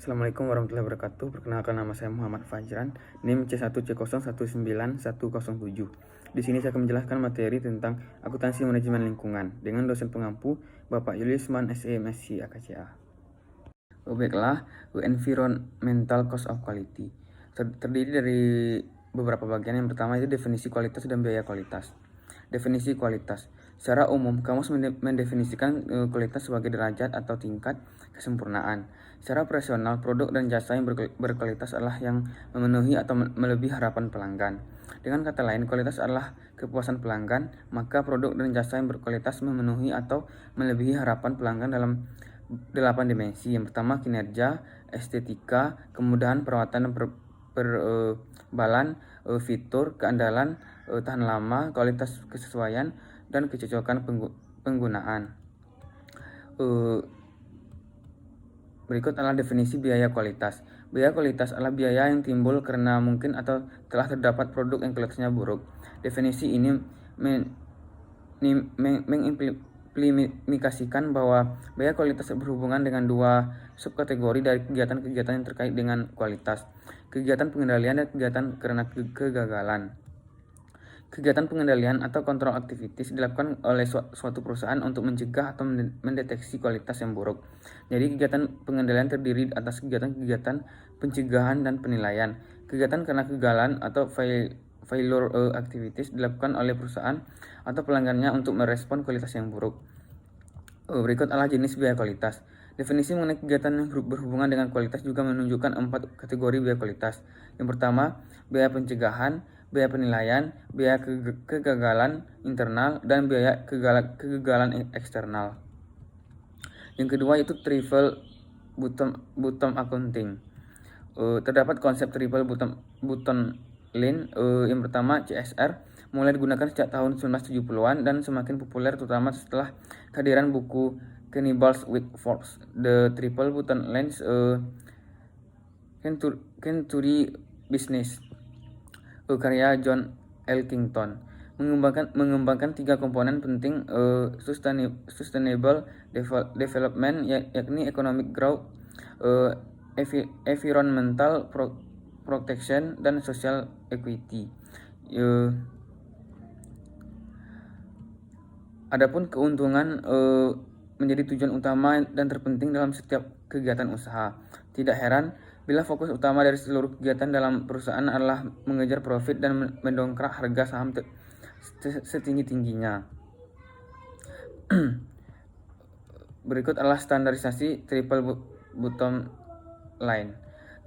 Assalamualaikum warahmatullahi wabarakatuh. Perkenalkan, nama saya Muhammad Fajran, NIM C1C019107. Di sini saya akan menjelaskan materi tentang akuntansi manajemen lingkungan dengan dosen pengampu Bapak Yuliusman SEMSC AKCA. Baiklah, environmental cost of quality terdiri dari beberapa bagian. Yang pertama itu definisi kualitas dan biaya kualitas. Definisi kualitas. Secara umum, kamus mendefinisikan kualitas sebagai derajat atau tingkat kesempurnaan. Secara operasional, produk dan jasa yang berkualitas adalah yang memenuhi atau melebihi harapan pelanggan. Dengan kata lain, kualitas adalah kepuasan pelanggan, maka produk dan jasa yang berkualitas memenuhi atau melebihi harapan pelanggan dalam 8 dimensi. Yang pertama, kinerja, estetika, kemudahan perawatan dan perbalan, fitur, keandalan, tahan lama, kualitas kesesuaian, dan kecocokan penggunaan. Berikut adalah definisi biaya kualitas. Biaya kualitas adalah biaya yang timbul karena mungkin atau telah terdapat produk yang kualitasnya buruk. Definisi ini mengimplikasikan bahwa biaya kualitas berhubungan dengan dua subkategori dari kegiatan-kegiatan yang terkait dengan kualitas: kegiatan pengendalian dan kegiatan karena kegagalan. Kegiatan pengendalian atau kontrol activities dilakukan oleh suatu perusahaan untuk mencegah atau mendeteksi kualitas yang buruk. Jadi kegiatan pengendalian terdiri atas kegiatan-kegiatan pencegahan dan penilaian. Kegiatan karena kegagalan atau failure activities dilakukan oleh perusahaan atau pelanggannya untuk merespon kualitas yang buruk. Berikut adalah jenis biaya kualitas. Definisi mengenai kegiatan yang berhubungan dengan kualitas juga menunjukkan 4 kategori biaya kualitas. Yang pertama, biaya pencegahan, biaya penilaian, biaya kegagalan internal, dan biaya kegagalan eksternal. Yang kedua itu triple bottom accounting. Terdapat konsep triple bottom line. Yang pertama, CSR mulai digunakan sejak tahun 1970-an dan semakin populer terutama setelah kehadiran buku Cannibals with Forks. The Triple Bottom Line Century Business, karya John Elkington, mengembangkan 3 komponen penting sustainable development, yakni economic growth, environmental protection, dan social equity. Adapun keuntungan menjadi tujuan utama dan terpenting dalam setiap kegiatan usaha. Tidak heran bila fokus utama dari seluruh kegiatan dalam perusahaan adalah mengejar profit dan mendongkrak harga saham setinggi-tingginya. Berikut adalah standarisasi triple bottom line.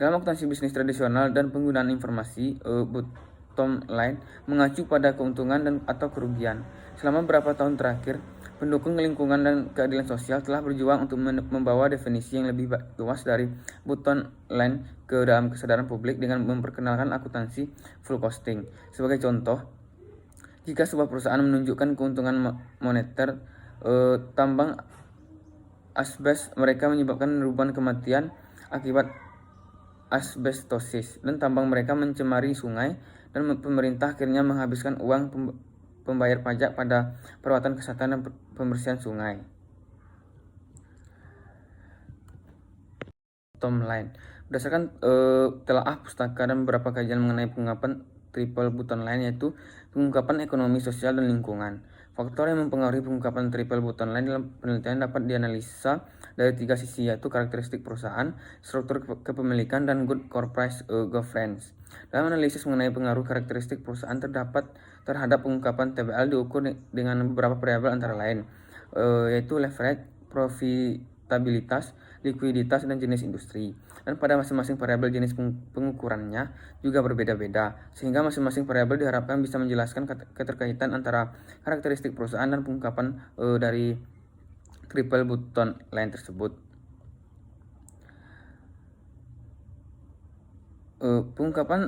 Dalam akuntansi bisnis tradisional dan penggunaan informasi, bottom line mengacu pada keuntungan dan atau kerugian. Selama beberapa tahun terakhir, pendukung lingkungan dan keadilan sosial telah berjuang untuk membawa definisi yang lebih luas dari bottom line ke dalam kesadaran publik dengan memperkenalkan akuntansi full costing. Sebagai contoh, jika sebuah perusahaan menunjukkan keuntungan moneter tambang asbes mereka menyebabkan ribuan kematian akibat asbestosis, dan tambang mereka mencemari sungai, dan pemerintah akhirnya menghabiskan uang pembayar pajak pada perawatan kesehatan dan pembersihan sungai. Bottom line. Berdasarkan telaah pustaka dan beberapa kajian mengenai pengungkapan triple bottom line, yaitu pengungkapan ekonomi, sosial, dan lingkungan. Faktor yang mempengaruhi pengungkapan triple bottom line dalam penelitian dapat dianalisa dari 3 sisi, yaitu karakteristik perusahaan, struktur kepemilikan, dan good corporate governance. Dalam analisis mengenai pengaruh karakteristik perusahaan terhadap pengungkapan TBL diukur dengan beberapa variabel antara lain, yaitu leverage, profitabilitas, likuiditas, dan jenis industri. Dan pada masing-masing variabel jenis pengukurannya juga berbeda-beda, sehingga masing-masing variabel diharapkan bisa menjelaskan keterkaitan antara karakteristik perusahaan dan pengungkapan dari triple bottom line tersebut. Pengungkapan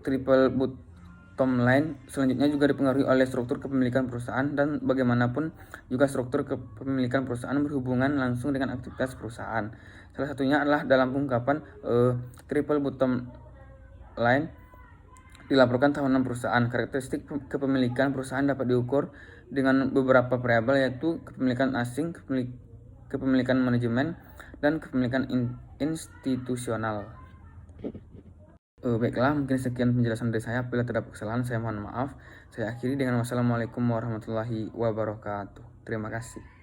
triple bottom line selanjutnya juga dipengaruhi oleh struktur kepemilikan perusahaan, dan bagaimanapun juga struktur kepemilikan perusahaan berhubungan langsung dengan aktivitas perusahaan. Salah satunya adalah dalam pengungkapan triple bottom line dilaporkan tahunan perusahaan. Karakteristik kepemilikan perusahaan dapat diukur dengan beberapa variabel, yaitu kepemilikan asing, kepemilikan manajemen, dan kepemilikan institusional. Baiklah, mungkin sekian penjelasan dari saya. Apabila terdapat kesalahan, saya mohon maaf. Saya akhiri dengan wassalamualaikum warahmatullahi wabarakatuh. Terima kasih.